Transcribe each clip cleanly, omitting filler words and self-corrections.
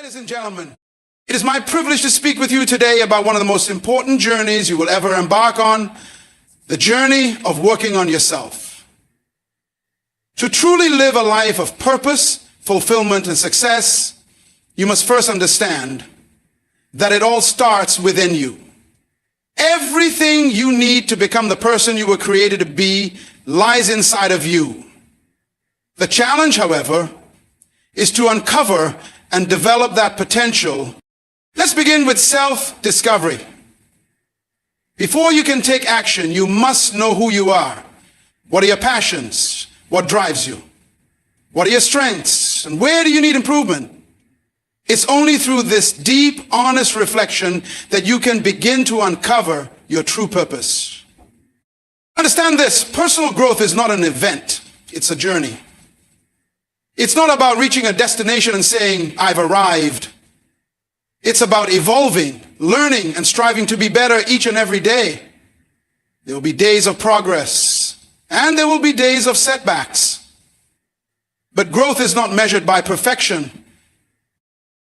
Ladies and gentlemen, it is my privilege to speak with you today about one of the most important journeys you will ever embark on, the journey of working on yourself. To truly live a life of purpose, fulfillment, and success, you must first understand that it all starts within you. Everything you need to become the person you were created to be lies inside of you. The challenge, however, is to uncover and develop that potential. Let's begin with self-discovery. Before you can take action, you must know who you are. What are your passions? What drives you? What are your strengths? And where do you need improvement? It's only through this deep, honest reflection that you can begin to uncover your true purpose. Understand this, personal growth is not an event, it's a journey. It's not about reaching a destination and saying, I've arrived. It's about evolving, learning, and striving to be better each and every day. There will be days of progress, and there will be days of setbacks. But growth is not measured by perfection.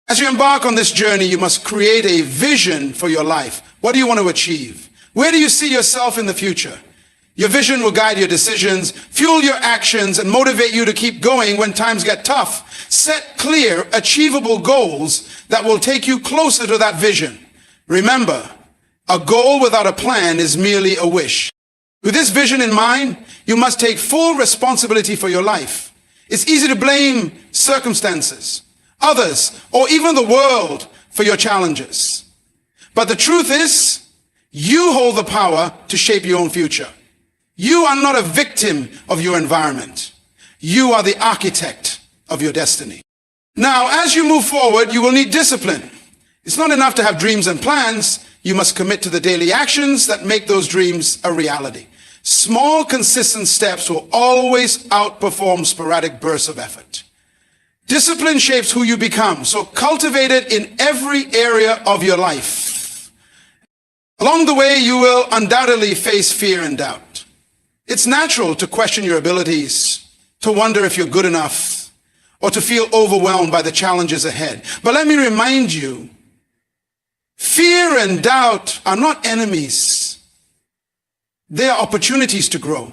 As you embark on this journey, you must create a vision for your life. What do you want to achieve? Where do you see yourself in the future? Your vision will guide your decisions, fuel your actions, and motivate you to keep going when times get tough. Set clear, achievable goals that will take you closer to that vision. Remember, a goal without a plan is merely a wish. With this vision in mind, you must take full responsibility for your life. It's easy to blame circumstances, others, or even the world for your challenges. But the truth is, you hold the power to shape your own future. You are not a victim of your environment. You are the architect of your destiny. Now, as you move forward, you will need discipline. It's not enough to have dreams and plans. You must commit to the daily actions that make those dreams a reality. Small, consistent steps will always outperform sporadic bursts of effort. Discipline shapes who you become, so cultivate it in every area of your life. Along the way, you will undoubtedly face fear and doubt. It's natural to question your abilities, to wonder if you're good enough, or to feel overwhelmed by the challenges ahead. But let me remind you, fear and doubt are not enemies. They are opportunities to grow.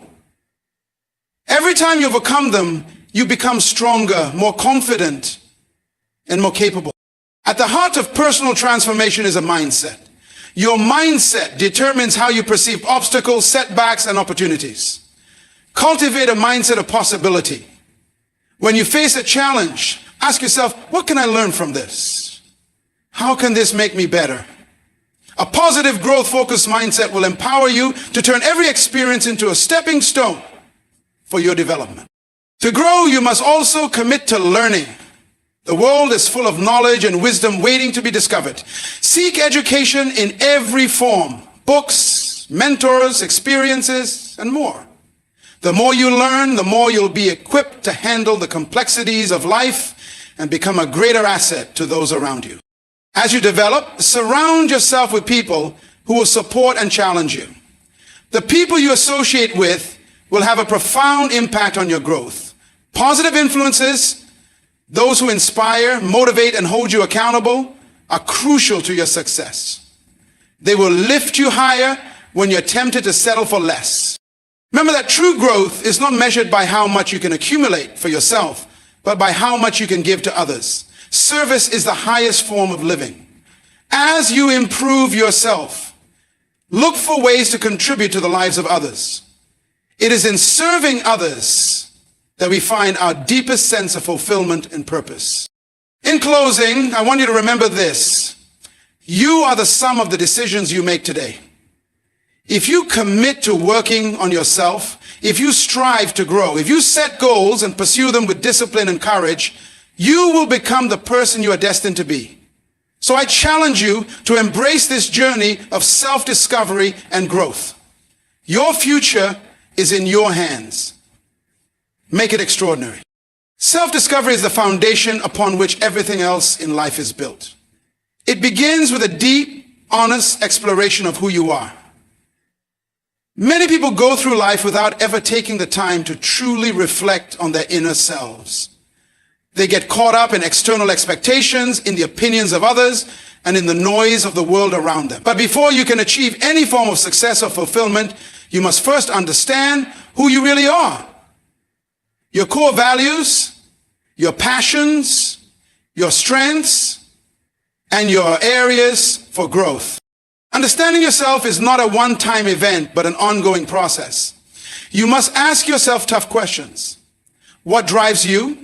Every time you overcome them, you become stronger, more confident, and more capable. At the heart of personal transformation is a mindset. Your mindset determines how you perceive obstacles, setbacks, and opportunities. Cultivate a mindset of possibility. When you face a challenge, ask yourself, what can I learn from this? How can this make me better? A positive, growth-focused mindset will empower you to turn every experience into a stepping stone for your development. To grow, you must also commit to learning. The world is full of knowledge and wisdom waiting to be discovered. Seek education in every form, books, mentors, experiences, and more. The more you learn, the more you'll be equipped to handle the complexities of life and become a greater asset to those around you. As you develop, surround yourself with people who will support and challenge you. The people you associate with will have a profound impact on your growth. Positive influences, those who inspire, motivate, and hold you accountable, are crucial to your success. They will lift you higher when you're tempted to settle for less. Remember that true growth is not measured by how much you can accumulate for yourself, but by how much you can give to others. Service is the highest form of living. As you improve yourself, look for ways to contribute to the lives of others. It is in serving others that we find our deepest sense of fulfillment and purpose. In closing, I want you to remember this. You are the sum of the decisions you make today. If you commit to working on yourself, if you strive to grow, if you set goals and pursue them with discipline and courage, you will become the person you are destined to be. So I challenge you to embrace this journey of self-discovery and growth. Your future is in your hands. Make it extraordinary. Self-discovery is the foundation upon which everything else in life is built. It begins with a deep, honest exploration of who you are. Many people go through life without ever taking the time to truly reflect on their inner selves. They get caught up in external expectations, in the opinions of others, and in the noise of the world around them. But before you can achieve any form of success or fulfillment, you must first understand who you really are. Your core values, your passions, your strengths, and your areas for growth. Understanding yourself is not a one-time event, but an ongoing process. You must ask yourself tough questions. What drives you?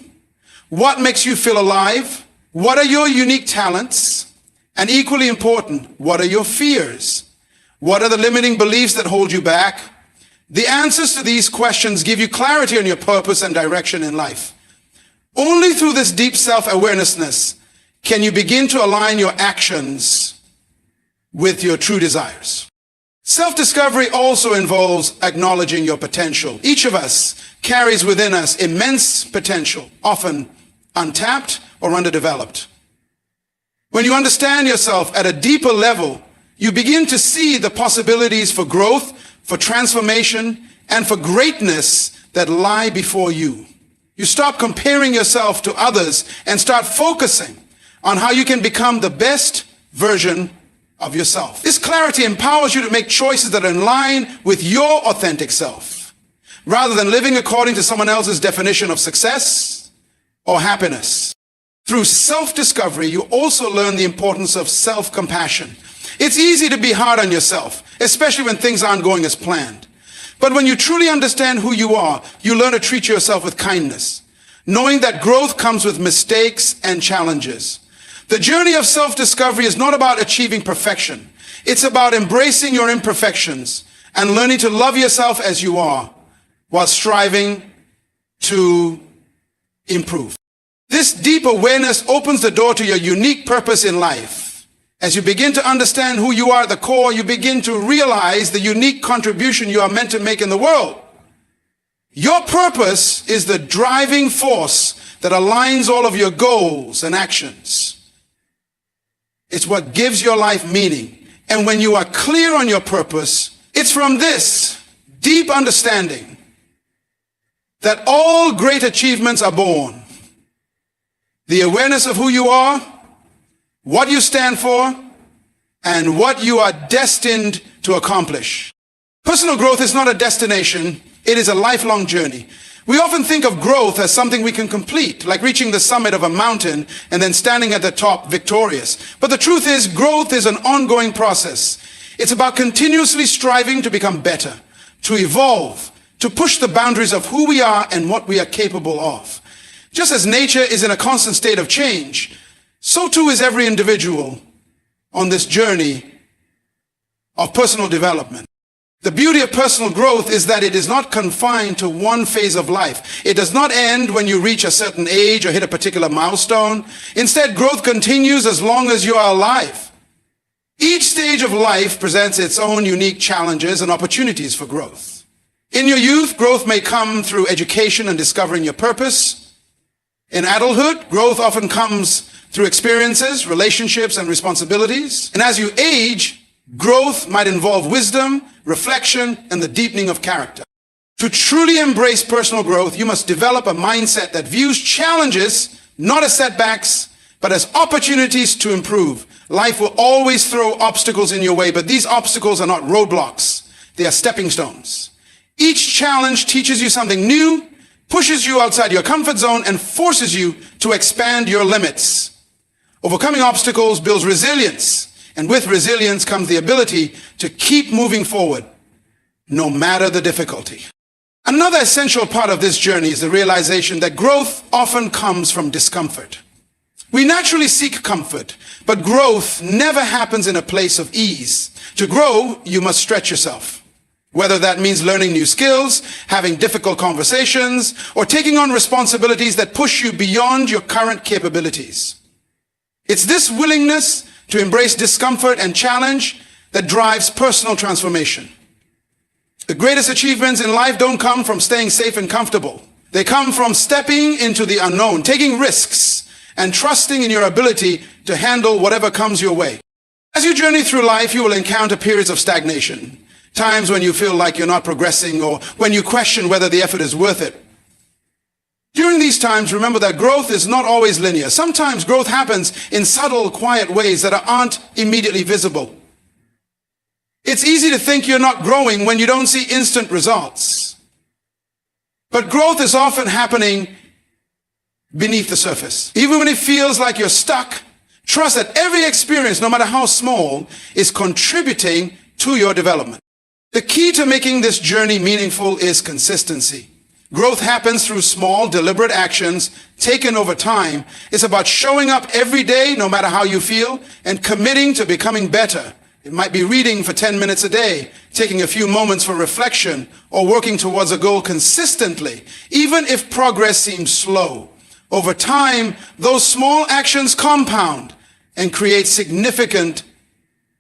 What makes you feel alive? What are your unique talents? And equally important, what are your fears? What are the limiting beliefs that hold you back? The answers to these questions give you clarity on your purpose and direction in life. Only through this deep self-awareness can you begin to align your actions with your true desires. Self-discovery also involves acknowledging your potential. Each of us carries within us immense potential, often untapped or underdeveloped. When you understand yourself at a deeper level, you begin to see the possibilities for growth, for transformation, and for greatness that lie before you. You stop comparing yourself to others and start focusing on how you can become the best version of yourself. This clarity empowers you to make choices that are in line with your authentic self, rather than living according to someone else's definition of success or happiness. Through self-discovery, you also learn the importance of self-compassion. It's easy to be hard on yourself, especially when things aren't going as planned. But when you truly understand who you are, you learn to treat yourself with kindness, knowing that growth comes with mistakes and challenges. The journey of self-discovery is not about achieving perfection. It's about embracing your imperfections and learning to love yourself as you are while striving to improve. This deep awareness opens the door to your unique purpose in life. As you begin to understand who you are at the core, you begin to realize the unique contribution you are meant to make in the world. Your purpose is the driving force that aligns all of your goals and actions. It's what gives your life meaning. And when you are clear on your purpose, it's from this deep understanding that all great achievements are born. The awareness of who you are, what you stand for, and what you are destined to accomplish. Personal growth is not a destination, it is a lifelong journey. We often think of growth as something we can complete, like reaching the summit of a mountain and then standing at the top victorious. But the truth is, growth is an ongoing process. It's about continuously striving to become better, to evolve, to push the boundaries of who we are and what we are capable of. Just as nature is in a constant state of change, so too is every individual on this journey of personal development. The beauty of personal growth is that it is not confined to one phase of life. It does not end when you reach a certain age or hit a particular milestone. Instead, growth continues as long as you are alive. Each stage of life presents its own unique challenges and opportunities for growth. In your youth, growth may come through education and discovering your purpose. In adulthood, growth often comes through experiences, relationships, and responsibilities. And as you age, growth might involve wisdom, reflection, and the deepening of character. To truly embrace personal growth, you must develop a mindset that views challenges not as setbacks, but as opportunities to improve. Life will always throw obstacles in your way, but these obstacles are not roadblocks. They are stepping stones. Each challenge teaches you something new, pushes you outside your comfort zone, and forces you to expand your limits. Overcoming obstacles builds resilience. And with resilience comes the ability to keep moving forward, no matter the difficulty. Another essential part of this journey is the realization that growth often comes from discomfort. We naturally seek comfort, but growth never happens in a place of ease. To grow, you must stretch yourself. Whether that means learning new skills, having difficult conversations, or taking on responsibilities that push you beyond your current capabilities. It's this willingness to embrace discomfort and challenge that drives personal transformation. The greatest achievements in life don't come from staying safe and comfortable. They come from stepping into the unknown, taking risks, and trusting in your ability to handle whatever comes your way. As you journey through life, you will encounter periods of stagnation, times when you feel like you're not progressing or when you question whether the effort is worth it. During these times, remember that growth is not always linear. Sometimes growth happens in subtle, quiet ways that aren't immediately visible. It's easy to think you're not growing when you don't see instant results. But growth is often happening beneath the surface. Even when it feels like you're stuck, trust that every experience, no matter how small, is contributing to your development. The key to making this journey meaningful is consistency. Growth happens through small, deliberate actions taken over time. It's about showing up every day, no matter how you feel, and committing to becoming better. It might be reading for 10 minutes a day, taking a few moments for reflection, or working towards a goal consistently, even if progress seems slow. Over time, those small actions compound and create significant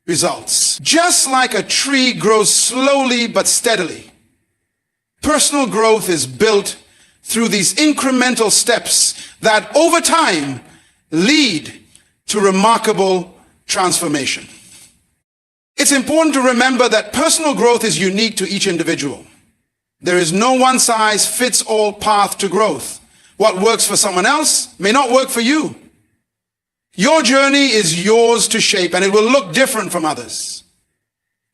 results. Just like a tree grows slowly but steadily, personal growth is built through these incremental steps that over time lead to remarkable transformation. It's important to remember that personal growth is unique to each individual. There is no one-size-fits-all path to growth. What works for someone else may not work for you. Your journey is yours to shape, and it will look different from others.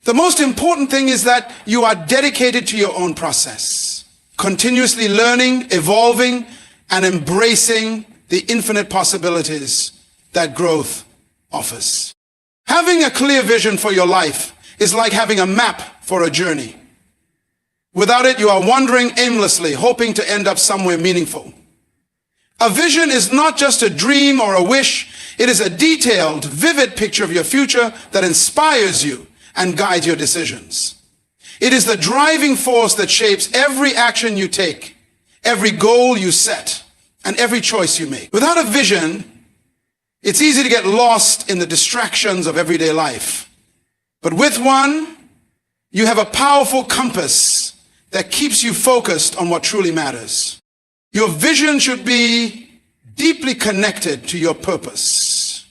The most important thing is that you are dedicated to your own process, continuously learning, evolving, and embracing the infinite possibilities that growth offers. Having a clear vision for your life is like having a map for a journey. Without it, you are wandering aimlessly, hoping to end up somewhere meaningful. A vision is not just a dream or a wish. It is a detailed, vivid picture of your future that inspires you and guides your decisions. It is the driving force that shapes every action you take, every goal you set, and every choice you make. Without a vision, it's easy to get lost in the distractions of everyday life. But with one, you have a powerful compass that keeps you focused on what truly matters. Your vision should be deeply connected to your purpose.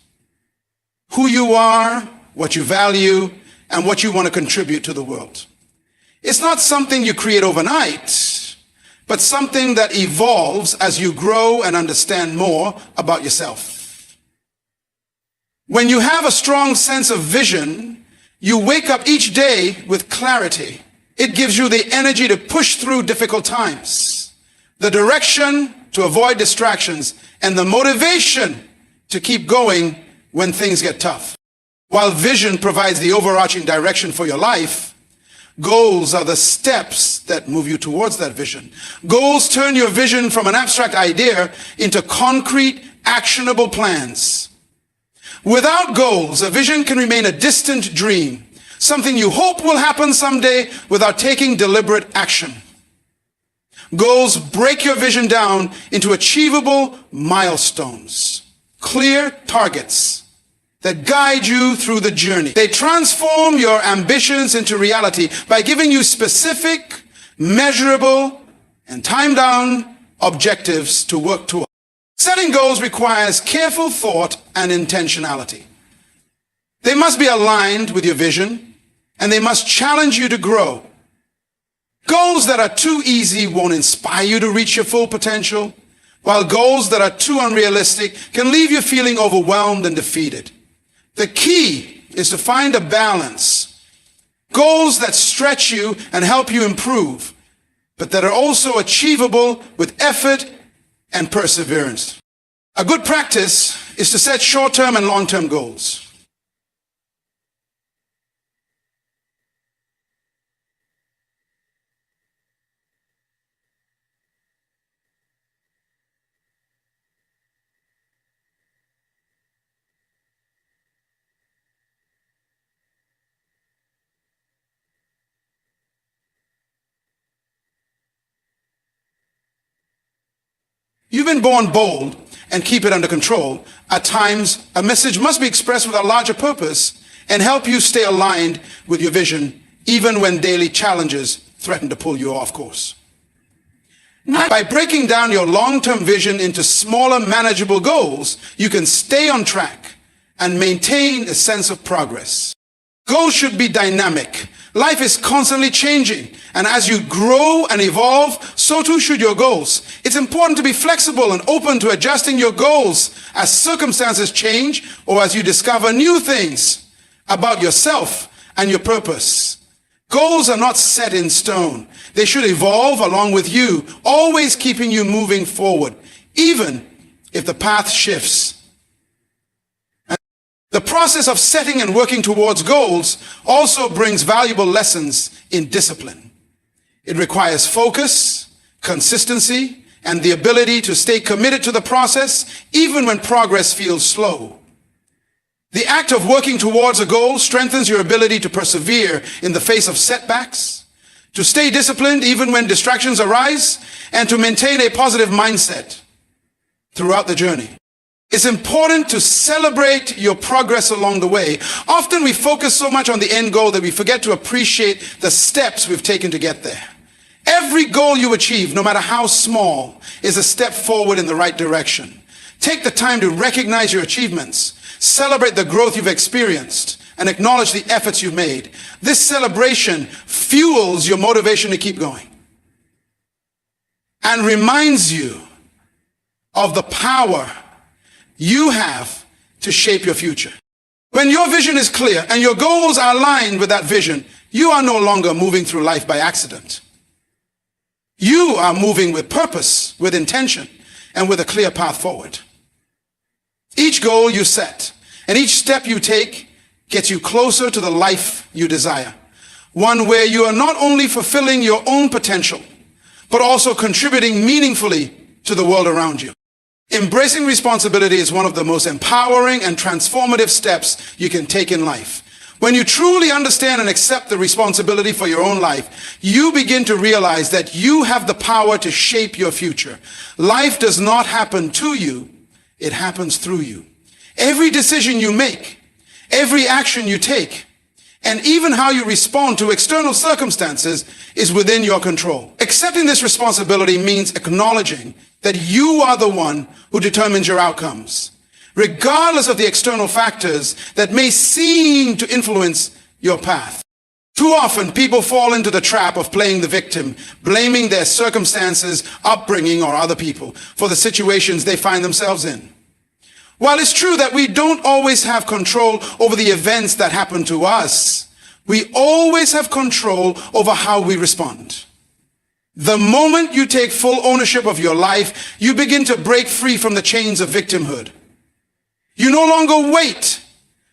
Who you are, what you value, and what you want to contribute to the world. It's not something you create overnight, but something that evolves as you grow and understand more about yourself. When you have a strong sense of vision, you wake up each day with clarity. It gives you the energy to push through difficult times, the direction to avoid distractions, and the motivation to keep going when things get tough. While vision provides the overarching direction for your life, goals are the steps that move you towards that vision. Goals turn your vision from an abstract idea into concrete, actionable plans. Without goals, a vision can remain a distant dream, something you hope will happen someday without taking deliberate action. Goals break your vision down into achievable milestones, clear targets that guide you through the journey. They transform your ambitions into reality by giving you specific, measurable, and time-bound objectives to work toward. Setting goals requires careful thought and intentionality. They must be aligned with your vision, and they must challenge you to grow. Goals that are too easy won't inspire you to reach your full potential, while goals that are too unrealistic can leave you feeling overwhelmed and defeated. The key is to find a balance. Goals that stretch you and help you improve, but that are also achievable with effort and perseverance. A good practice is to set short-term and long-term goals. You've been born bold and keep it under control. At times, a message must be expressed with a larger purpose and help you stay aligned with your vision, even when daily challenges threaten to pull you off course. By breaking down your long-term vision into smaller, manageable goals, you can stay on track and maintain a sense of progress. Goals should be dynamic. Life is constantly changing, and as you grow and evolve, so too should your goals. It's important to be flexible and open to adjusting your goals as circumstances change or as you discover new things about yourself and your purpose. Goals are not set in stone. They should evolve along with you, always keeping you moving forward, even if the path shifts. The process of setting and working towards goals also brings valuable lessons in discipline. It requires focus, consistency, and the ability to stay committed to the process even when progress feels slow. The act of working towards a goal strengthens your ability to persevere in the face of setbacks, to stay disciplined even when distractions arise, and to maintain a positive mindset throughout the journey. It's important to celebrate your progress along the way. Often we focus so much on the end goal that we forget to appreciate the steps we've taken to get there. Every goal you achieve, no matter how small, is a step forward in the right direction. Take the time to recognize your achievements, celebrate the growth you've experienced, and acknowledge the efforts you've made. This celebration fuels your motivation to keep going and reminds you of the power you have to shape your future. When your vision is clear and your goals are aligned with that vision, you are no longer moving through life by accident. You are moving with purpose, with intention, and with a clear path forward. Each goal you set and each step you take gets you closer to the life you desire. One where you are not only fulfilling your own potential, but also contributing meaningfully to the world around you. Embracing responsibility is one of the most empowering and transformative steps you can take in life. When you truly understand and accept the responsibility for your own life, you begin to realize that you have the power to shape your future. Life does not happen to you, it happens through you. Every decision you make, every action you take, and even how you respond to external circumstances is within your control. Accepting this responsibility means acknowledging that you are the one who determines your outcomes, regardless of the external factors that may seem to influence your path. Too often, people fall into the trap of playing the victim, blaming their circumstances, upbringing, or other people for the situations they find themselves in. While it's true that we don't always have control over the events that happen to us, we always have control over how we respond. The moment you take full ownership of your life, you begin to break free from the chains of victimhood. You no longer wait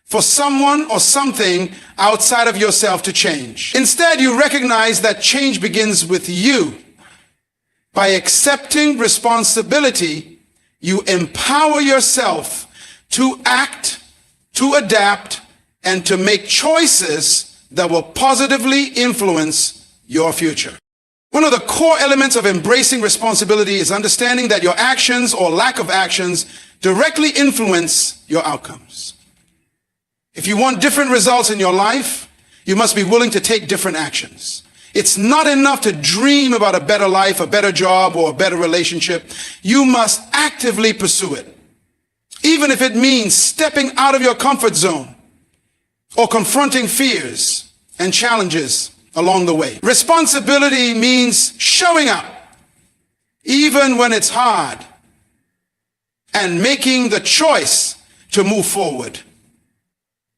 for someone or something outside of yourself to change. Instead, you recognize that change begins with you. By accepting responsibility, you empower yourself to act, to adapt, and to make choices that will positively influence your future. One of the core elements of embracing responsibility is understanding that your actions or lack of actions directly influence your outcomes. If you want different results in your life, you must be willing to take different actions. It's not enough to dream about a better life, a better job, or a better relationship. You must actively pursue it, even if it means stepping out of your comfort zone or confronting fears and challenges along the way. Responsibility means showing up, even when it's hard, and making the choice to move forward,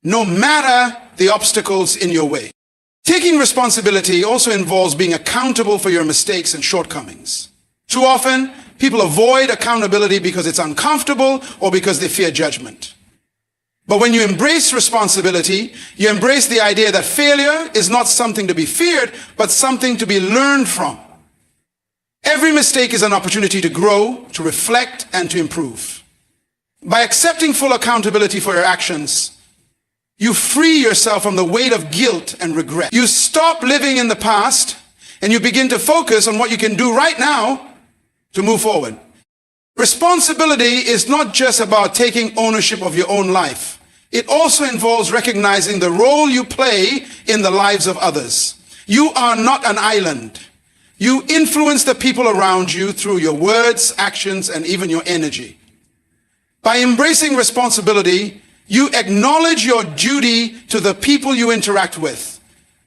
no matter the obstacles in your way. Taking responsibility also involves being accountable for your mistakes and shortcomings. Too often, people avoid accountability because it's uncomfortable or because they fear judgment. But when you embrace responsibility, you embrace the idea that failure is not something to be feared, but something to be learned from. Every mistake is an opportunity to grow, to reflect, and to improve. By accepting full accountability for your actions, you free yourself from the weight of guilt and regret. You stop living in the past, and you begin to focus on what you can do right now to move forward. Responsibility is not just about taking ownership of your own life. It also involves recognizing the role you play in the lives of others. You are not an island. You influence the people around you through your words, actions, and even your energy. By embracing responsibility, You acknowledge your duty to the people you interact with,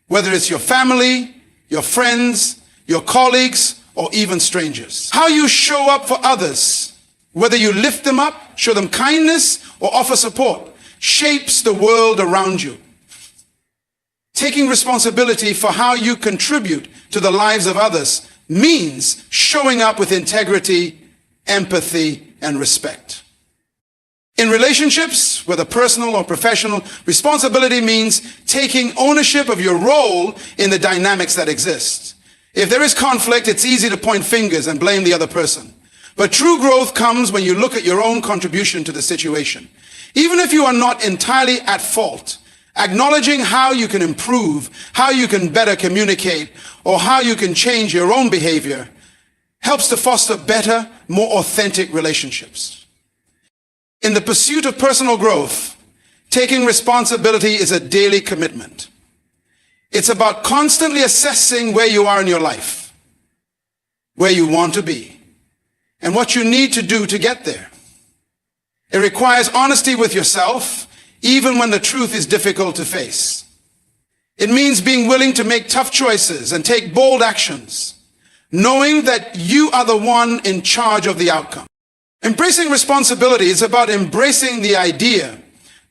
whether it's your family, your friends, your colleagues, or even strangers. How you show up for others, whether you lift them up, show them kindness, or offer support, shapes the world around you. Taking responsibility for how you contribute to the lives of others means showing up with integrity, empathy, and respect. In relationships, whether personal or professional, responsibility means taking ownership of your role in the dynamics that exist. If there is conflict, it's easy to point fingers and blame the other person. But true growth comes when you look at your own contribution to the situation. Even if you are not entirely at fault, acknowledging how you can improve, how you can better communicate, or how you can change your own behavior helps to foster better, more authentic relationships. In the pursuit of personal growth, taking responsibility is a daily commitment. It's about constantly assessing where you are in your life, where you want to be, and what you need to do to get there. It requires honesty with yourself, even when the truth is difficult to face. It means being willing to make tough choices and take bold actions, knowing that you are the one in charge of the outcome. Embracing responsibility is about embracing the idea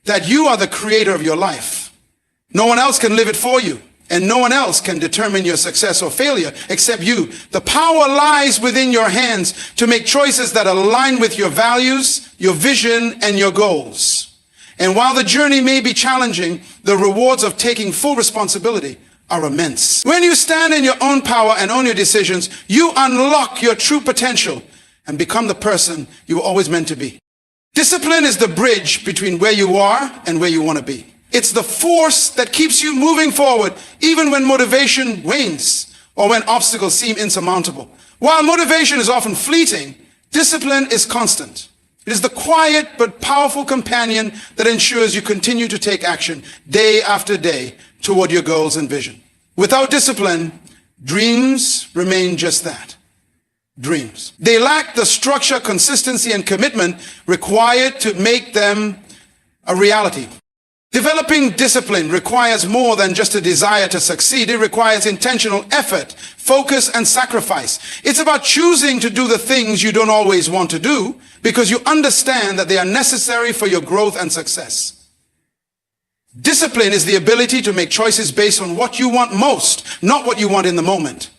that you are the creator of your life. No one else can live it for you, and no one else can determine your success or failure except you. The power lies within your hands to make choices that align with your values, your vision, and your goals. And while the journey may be challenging, the rewards of taking full responsibility are immense. When you stand in your own power and own your decisions, you unlock your true potential and become the person you were always meant to be. Discipline is the bridge between where you are and where you want to be. It's the force that keeps you moving forward, even when motivation wanes or when obstacles seem insurmountable. While motivation is often fleeting, discipline is constant. It is the quiet but powerful companion that ensures you continue to take action day after day toward your goals and vision. Without discipline, dreams remain just that, dreams. They lack the structure, consistency, and commitment required to make them a reality. Developing discipline requires more than just a desire to succeed. It requires intentional effort, focus, and sacrifice. It's about choosing to do the things you don't always want to do because you understand that they are necessary for your growth and success. Discipline is the ability to make choices based on what you want most, not what you want in the moment.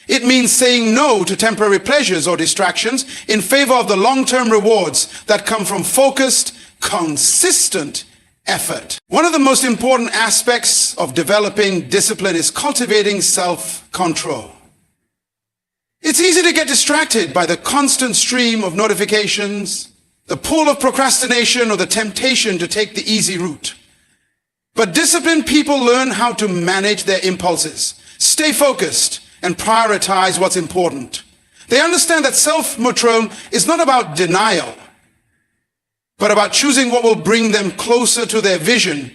It means saying no to temporary pleasures or distractions in favor of the long-term rewards that come from focused, consistent effort. One of the most important aspects of developing discipline is cultivating self-control. It's easy to get distracted by the constant stream of notifications, the pull of procrastination, or the temptation to take the easy route. But disciplined people learn how to manage their impulses, stay focused, and prioritize what's important. They understand that self-control is not about denial, but about choosing what will bring them closer to their vision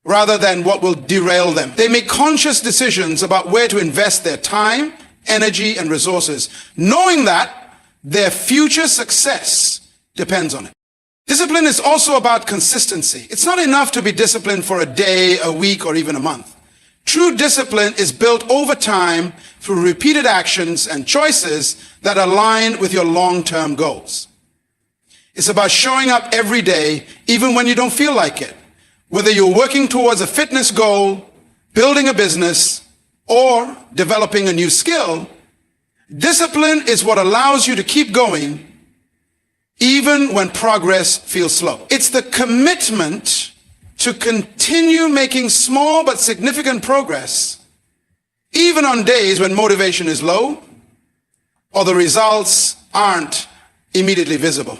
rather than what will derail them. They make conscious decisions about where to invest their time, energy, and resources, knowing that their future success depends on it. Discipline is also about consistency. It's not enough to be disciplined for a day, a week, or even a month. True discipline is built over time through repeated actions and choices that align with your long-term goals. It's about showing up every day, even when you don't feel like it. Whether you're working towards a fitness goal, building a business, or developing a new skill, discipline is what allows you to keep going, even when progress feels slow. It's the commitment to continue making small but significant progress, even on days when motivation is low, or the results aren't immediately visible.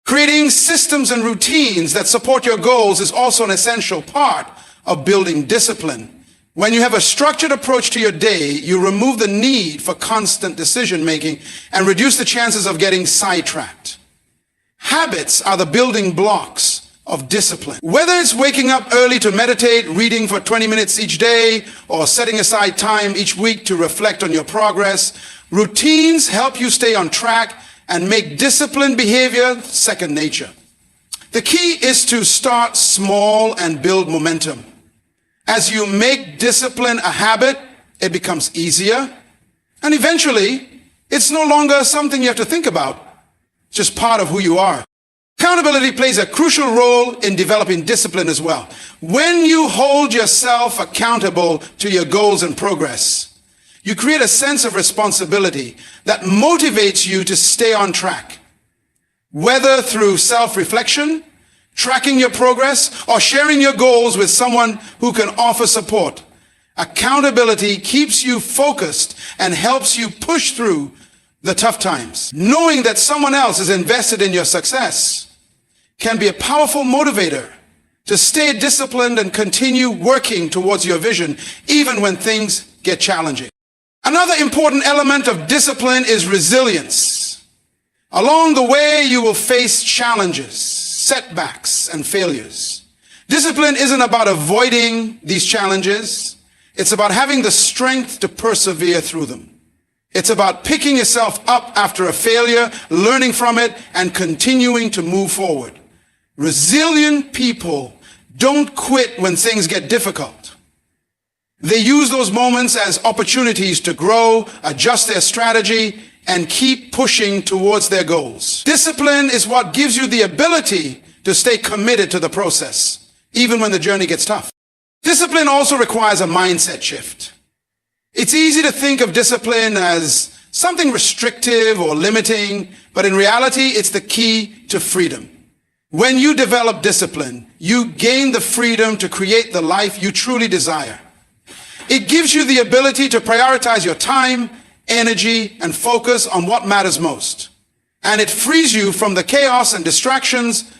Creating systems and routines that support your goals is also an essential part of building discipline. When you have a structured approach to your day, you remove the need for constant decision-making and reduce the chances of getting sidetracked. Habits are the building blocks of discipline. Whether it's waking up early to meditate, reading for 20 minutes each day, or setting aside time each week to reflect on your progress, routines help you stay on track and make disciplined behavior second nature. The key is to start small and build momentum. As you make discipline a habit, it becomes easier, and eventually, it's no longer something you have to think about. It's just part of who you are. Accountability plays a crucial role in developing discipline as well. When you hold yourself accountable to your goals and progress, you create a sense of responsibility that motivates you to stay on track. Whether through self-reflection, tracking your progress, or sharing your goals with someone who can offer support, accountability keeps you focused and helps you push through the tough times. Knowing that someone else is invested in your success can be a powerful motivator to stay disciplined and continue working towards your vision, even when things get challenging. Another important element of discipline is resilience. Along the way, you will face challenges, setbacks, and failures. Discipline isn't about avoiding these challenges. It's about having the strength to persevere through them. It's about picking yourself up after a failure, learning from it, and continuing to move forward. Resilient people don't quit when things get difficult. They use those moments as opportunities to grow, adjust their strategy, and keep pushing towards their goals. Discipline is what gives you the ability to stay committed to the process, even when the journey gets tough. Discipline also requires a mindset shift. It's easy to think of discipline as something restrictive or limiting, but in reality, it's the key to freedom. When you develop discipline, you gain the freedom to create the life you truly desire. It gives you the ability to prioritize your time, energy, and focus on what matters most. And it frees you from the chaos and distractions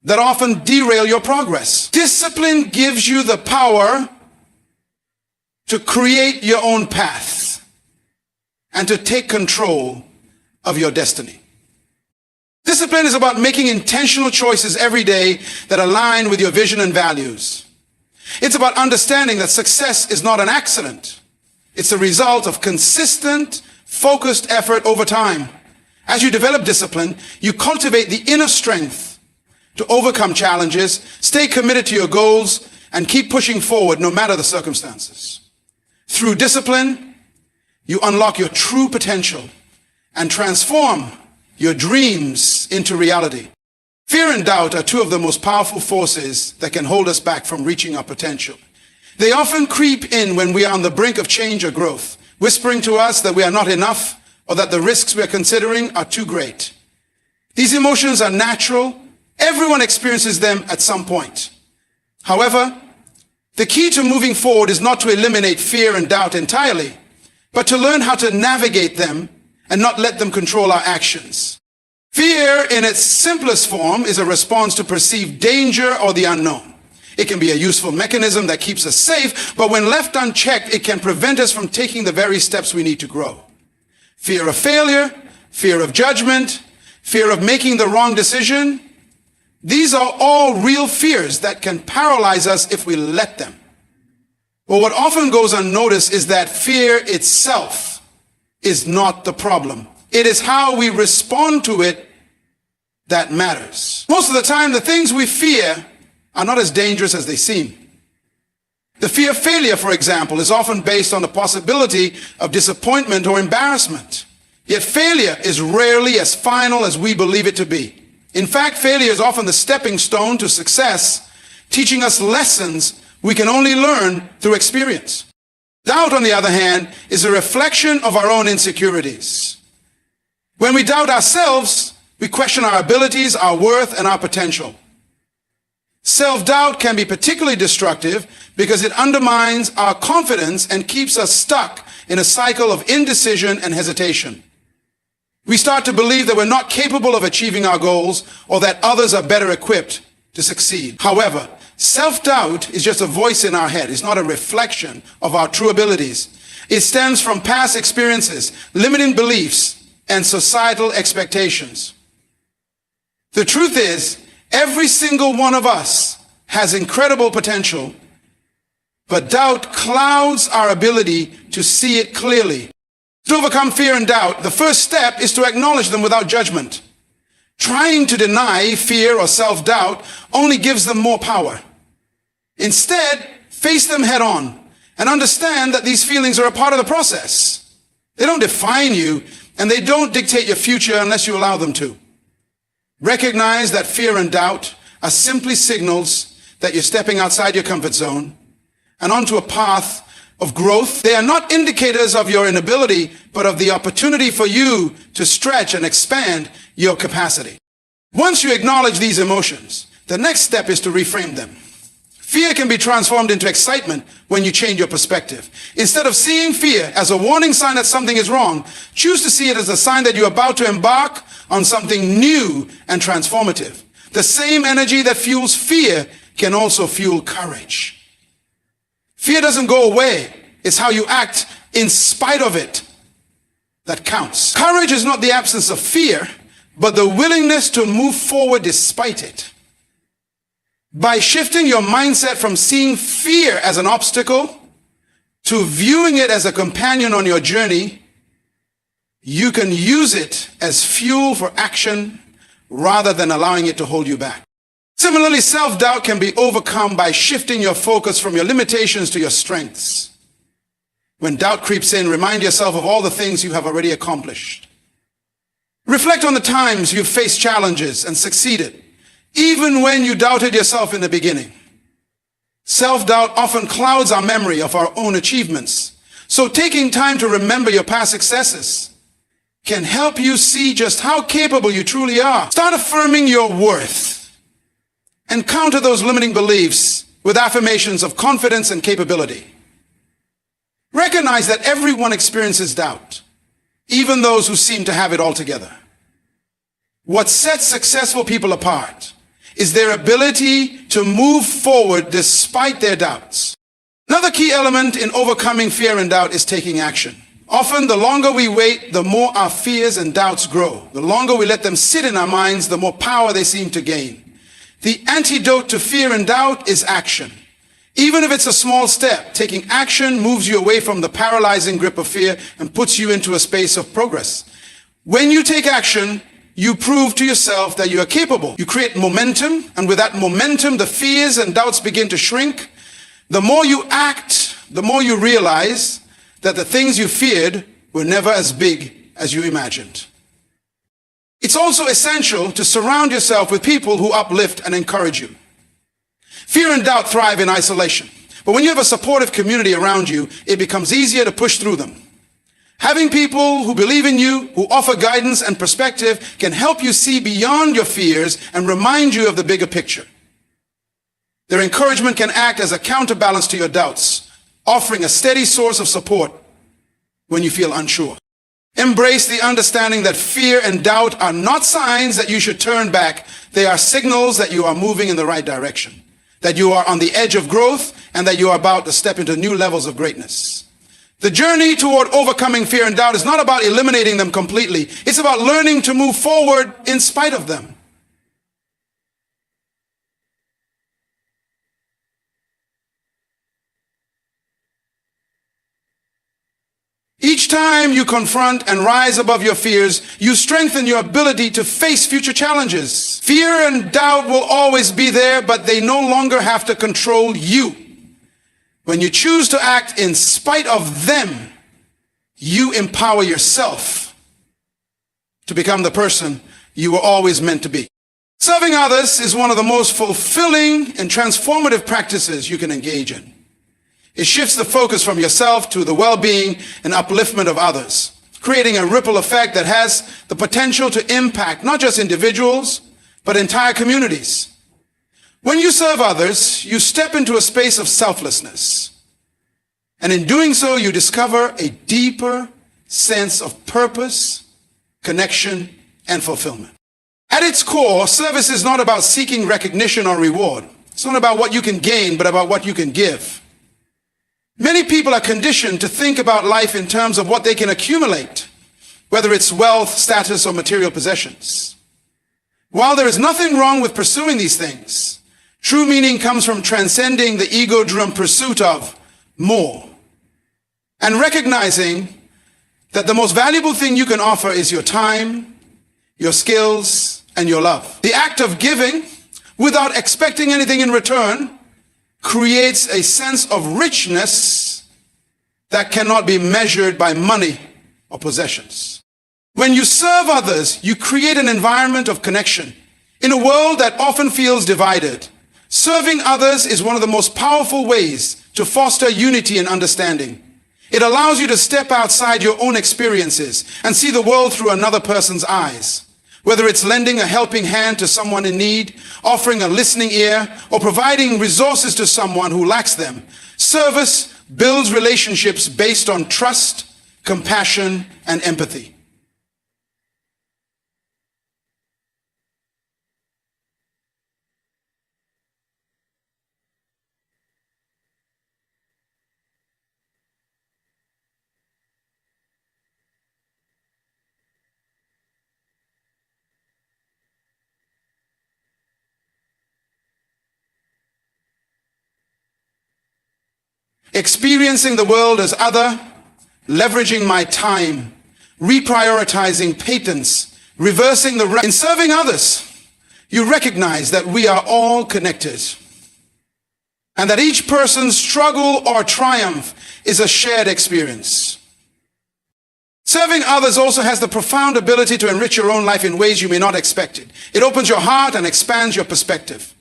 that often derail your progress. Discipline gives you the power to create your own path and to take control of your destiny. Discipline is about making intentional choices every day that align with your vision and values. It's about understanding that success is not an accident. It's the result of consistent, focused effort over time. As you develop discipline, you cultivate the inner strength to overcome challenges, stay committed to your goals, and keep pushing forward no matter the circumstances. Through discipline, you unlock your true potential and transform your dreams into reality. Fear and doubt are two of the most powerful forces that can hold us back from reaching our potential. They often creep in when we are on the brink of change or growth, whispering to us that we are not enough or that the risks we are considering are too great. These emotions are natural. Everyone experiences them at some point. However, the key to moving forward is not to eliminate fear and doubt entirely, but to learn how to navigate them and not let them control our actions. Fear, in its simplest form, is a response to perceived danger or the unknown. It can be a useful mechanism that keeps us safe, but when left unchecked, it can prevent us from taking the very steps we need to grow. Fear of failure, fear of judgment, fear of making the wrong decision, these are all real fears that can paralyze us if we let them. But what often goes unnoticed is that fear itself is not the problem. It is how we respond to it that matters. Most of the time, the things we fear are not as dangerous as they seem. The fear of failure, for example, is often based on the possibility of disappointment or embarrassment. Yet failure is rarely as final as we believe it to be. In fact, failure is often the stepping stone to success, teaching us lessons we can only learn through experience. Doubt, on the other hand, is a reflection of our own insecurities. When we doubt ourselves, we question our abilities, our worth, and our potential. Self-doubt can be particularly destructive because it undermines our confidence and keeps us stuck in a cycle of indecision and hesitation. We start to believe that we're not capable of achieving our goals or that others are better equipped to succeed. However, self-doubt is just a voice in our head. It's not a reflection of our true abilities. It stems from past experiences, limiting beliefs, and societal expectations. The truth is, every single one of us has incredible potential, but doubt clouds our ability to see it clearly. To overcome fear and doubt, the first step is to acknowledge them without judgment. Trying to deny fear or self-doubt only gives them more power. Instead, face them head on and understand that these feelings are a part of the process. They don't define you, and they don't dictate your future unless you allow them to. Recognize that fear and doubt are simply signals that you're stepping outside your comfort zone and onto a path of growth. They are not indicators of your inability, but of the opportunity for you to stretch and expand your capacity. Once you acknowledge these emotions, the next step is to reframe them. Fear can be transformed into excitement when you change your perspective. Instead of seeing fear as a warning sign that something is wrong, choose to see it as a sign that you're about to embark on something new and transformative. The same energy that fuels fear can also fuel courage. Fear doesn't go away. It's how you act in spite of it that counts. Courage is not the absence of fear, but the willingness to move forward despite it. By shifting your mindset from seeing fear as an obstacle to viewing it as a companion on your journey, you can use it as fuel for action rather than allowing it to hold you back. Similarly, self-doubt can be overcome by shifting your focus from your limitations to your strengths. When doubt creeps in, remind yourself of all the things you have already accomplished. Reflect on the times you've faced challenges and succeeded, even when you doubted yourself in the beginning. Self-doubt often clouds our memory of our own achievements. So taking time to remember your past successes can help you see just how capable you truly are. Start affirming your worth and counter those limiting beliefs with affirmations of confidence and capability. Recognize that everyone experiences doubt, even those who seem to have it all together. What sets successful people apart is their ability to move forward despite their doubts. Another key element in overcoming fear and doubt is taking action. Often, the longer we wait, the more our fears and doubts grow. The longer we let them sit in our minds, the more power they seem to gain. The antidote to fear and doubt is action. Even if it's a small step, taking action moves you away from the paralyzing grip of fear and puts you into a space of progress. When you take action, you prove to yourself that you are capable. You create momentum, and with that momentum, the fears and doubts begin to shrink. The more you act, the more you realize that the things you feared were never as big as you imagined. It's also essential to surround yourself with people who uplift and encourage you. Fear and doubt thrive in isolation, but when you have a supportive community around you, it becomes easier to push through them. Having people who believe in you, who offer guidance and perspective, can help you see beyond your fears and remind you of the bigger picture. Their encouragement can act as a counterbalance to your doubts, offering a steady source of support when you feel unsure. Embrace the understanding that fear and doubt are not signs that you should turn back. They are signals that you are moving in the right direction, that you are on the edge of growth, and that you are about to step into new levels of greatness. The journey toward overcoming fear and doubt is not about eliminating them completely. It's about learning to move forward in spite of them. Each time you confront and rise above your fears, you strengthen your ability to face future challenges. Fear and doubt will always be there, but they no longer have to control you. When you choose to act in spite of them, you empower yourself to become the person you were always meant to be. Serving others is one of the most fulfilling and transformative practices you can engage in. It shifts the focus from yourself to the well-being and upliftment of others, creating a ripple effect that has the potential to impact not just individuals, but entire communities. When you serve others, you step into a space of selflessness. And in doing so, you discover a deeper sense of purpose, connection, and fulfillment. At its core, service is not about seeking recognition or reward. It's not about what you can gain, but about what you can give. Many people are conditioned to think about life in terms of what they can accumulate, whether it's wealth, status, or material possessions. While there is nothing wrong with pursuing these things, true meaning comes from transcending the ego-driven pursuit of more and recognizing that the most valuable thing you can offer is your time, your skills, and your love. The act of giving without expecting anything in return creates a sense of richness that cannot be measured by money or possessions. When you serve others, you create an environment of connection. In a world that often feels divided, serving others is one of the most powerful ways to foster unity and understanding. It allows you to step outside your own experiences and see the world through another person's eyes. Whether it's lending a helping hand to someone in need, offering a listening ear, or providing resources to someone who lacks them, service builds relationships based on trust, compassion, and empathy. Experiencing the world as other, leveraging my time, reprioritizing patents, reversing the... In serving others, you recognize that we are all connected and that each person's struggle or triumph is a shared experience. Serving others also has the profound ability to enrich your own life in ways you may not expect it. It opens your heart and expands your perspective.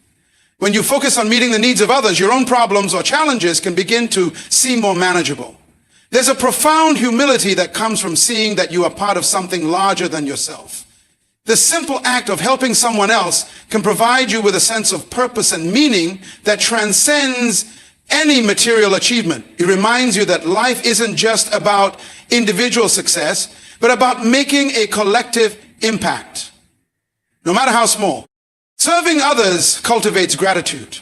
When you focus on meeting the needs of others, your own problems or challenges can begin to seem more manageable. There's a profound humility that comes from seeing that you are part of something larger than yourself. The simple act of helping someone else can provide you with a sense of purpose and meaning that transcends any material achievement. It reminds you that life isn't just about individual success, but about making a collective impact, no matter how small. Serving others cultivates gratitude.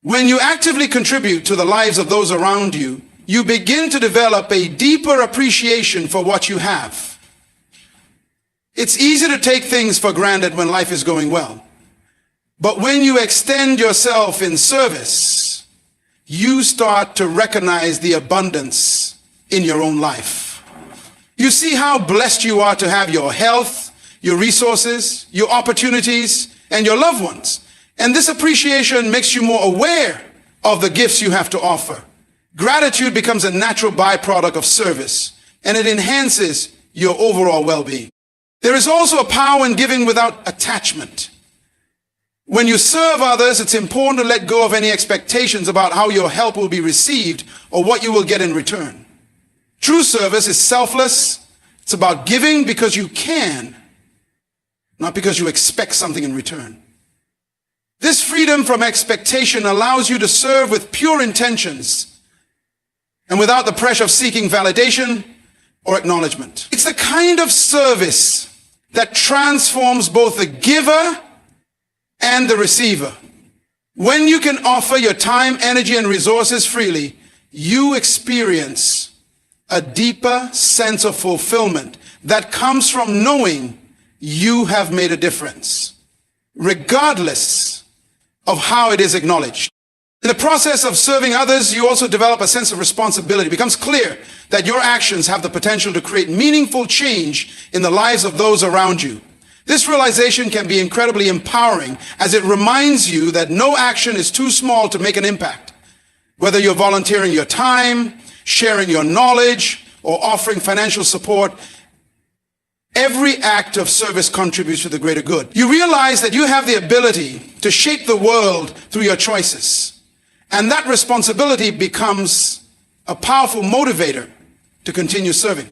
When you actively contribute to the lives of those around you, you begin to develop a deeper appreciation for what you have. It's easy to take things for granted when life is going well. But when you extend yourself in service, you start to recognize the abundance in your own life. You see how blessed you are to have your health, your resources, your opportunities, and your loved ones. And this appreciation makes you more aware of the gifts you have to offer. Gratitude becomes a natural byproduct of service, and it enhances your overall well-being. There is also a power in giving without attachment. When you serve others, it's important to let go of any expectations about how your help will be received or what you will get in return. True service is selfless. It's about giving because you can, not because you expect something in return. This freedom from expectation allows you to serve with pure intentions and without the pressure of seeking validation or acknowledgement. It's the kind of service that transforms both the giver and the receiver. When you can offer your time, energy, and resources freely, you experience a deeper sense of fulfillment that comes from knowing you have made a difference, regardless of how it is acknowledged. In the process of serving others, you also develop a sense of responsibility. It becomes clear that your actions have the potential to create meaningful change in the lives of those around you. This realization can be incredibly empowering as it reminds you that no action is too small to make an impact. Whether you're volunteering your time, sharing your knowledge, or offering financial support, every act of service contributes to the greater good. You realize that you have the ability to shape the world through your choices. And that responsibility becomes a powerful motivator to continue serving.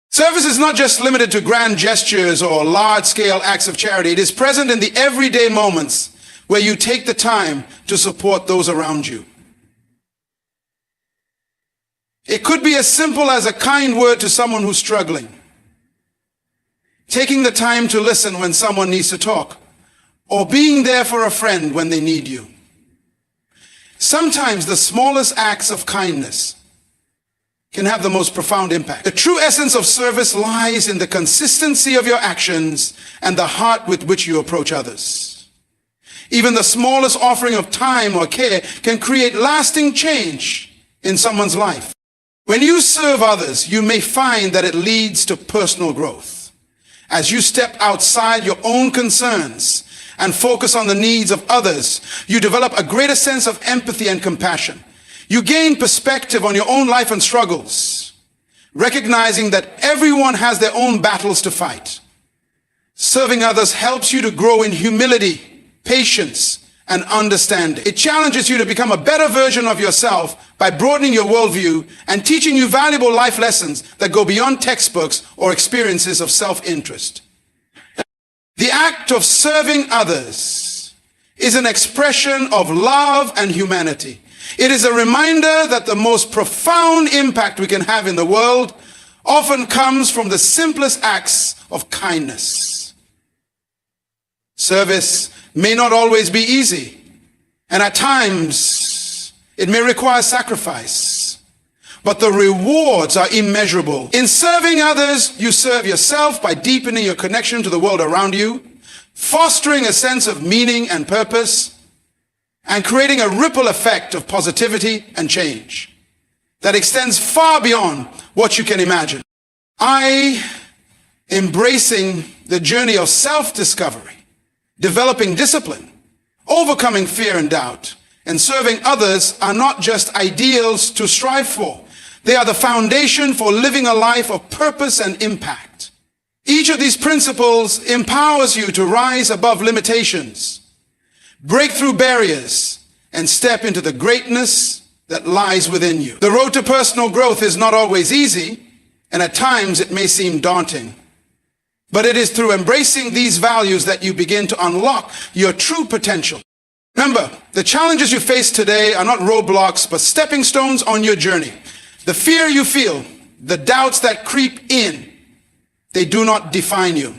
Service is not just limited to grand gestures or large-scale acts of charity. It is present in the everyday moments where you take the time to support those around you. It could be as simple as a kind word to someone who's struggling, taking the time to listen when someone needs to talk, or being there for a friend when they need you. Sometimes the smallest acts of kindness can have the most profound impact. The true essence of service lies in the consistency of your actions and the heart with which you approach others. Even the smallest offering of time or care can create lasting change in someone's life. When you serve others, you may find that it leads to personal growth. As you step outside your own concerns and focus on the needs of others, you develop a greater sense of empathy and compassion. You gain perspective on your own life and struggles, recognizing that everyone has their own battles to fight. Serving others helps you to grow in humility, patience, and understanding. It challenges you to become a better version of yourself by broadening your worldview and teaching you valuable life lessons that go beyond textbooks or experiences of self-interest. The act of serving others is an expression of love and humanity. It is a reminder that the most profound impact we can have in the world often comes from the simplest acts of kindness. Service may not always be easy, and at times it may require sacrifice, but the rewards are immeasurable. In serving others, you serve yourself by deepening your connection to the world around you, fostering a sense of meaning and purpose, and creating a ripple effect of positivity and change that extends far beyond what you can imagine. Embracing the journey of self-discovery, developing discipline, overcoming fear and doubt, and serving others are not just ideals to strive for. They are the foundation for living a life of purpose and impact. Each of these principles empowers you to rise above limitations, break through barriers, and step into the greatness that lies within you. The road to personal growth is not always easy, and at times it may seem daunting. But it is through embracing these values that you begin to unlock your true potential. Remember, the challenges you face today are not roadblocks, but stepping stones on your journey. The fear you feel, the doubts that creep in, they do not define you.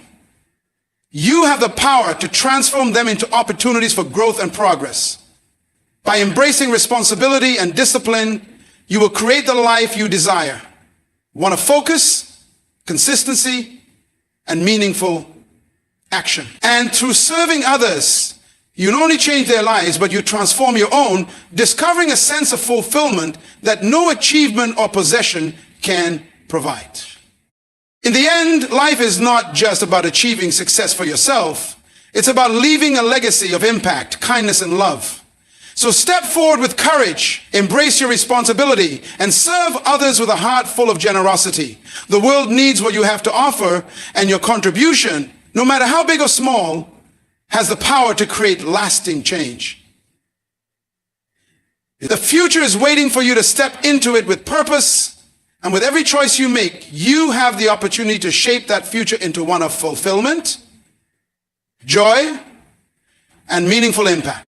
You have the power to transform them into opportunities for growth and progress. By embracing responsibility and discipline, you will create the life you desire. One of focus, consistency, and meaningful action. And through serving others, you not only change their lives, but you transform your own, discovering a sense of fulfillment that no achievement or possession can provide. In the end, life is not just about achieving success for yourself. It's about leaving a legacy of impact, kindness, and love. So step forward with courage, embrace your responsibility, and serve others with a heart full of generosity. The world needs what you have to offer, and your contribution, no matter how big or small, has the power to create lasting change. The future is waiting for you to step into it with purpose, and with every choice you make, you have the opportunity to shape that future into one of fulfillment, joy, and meaningful impact.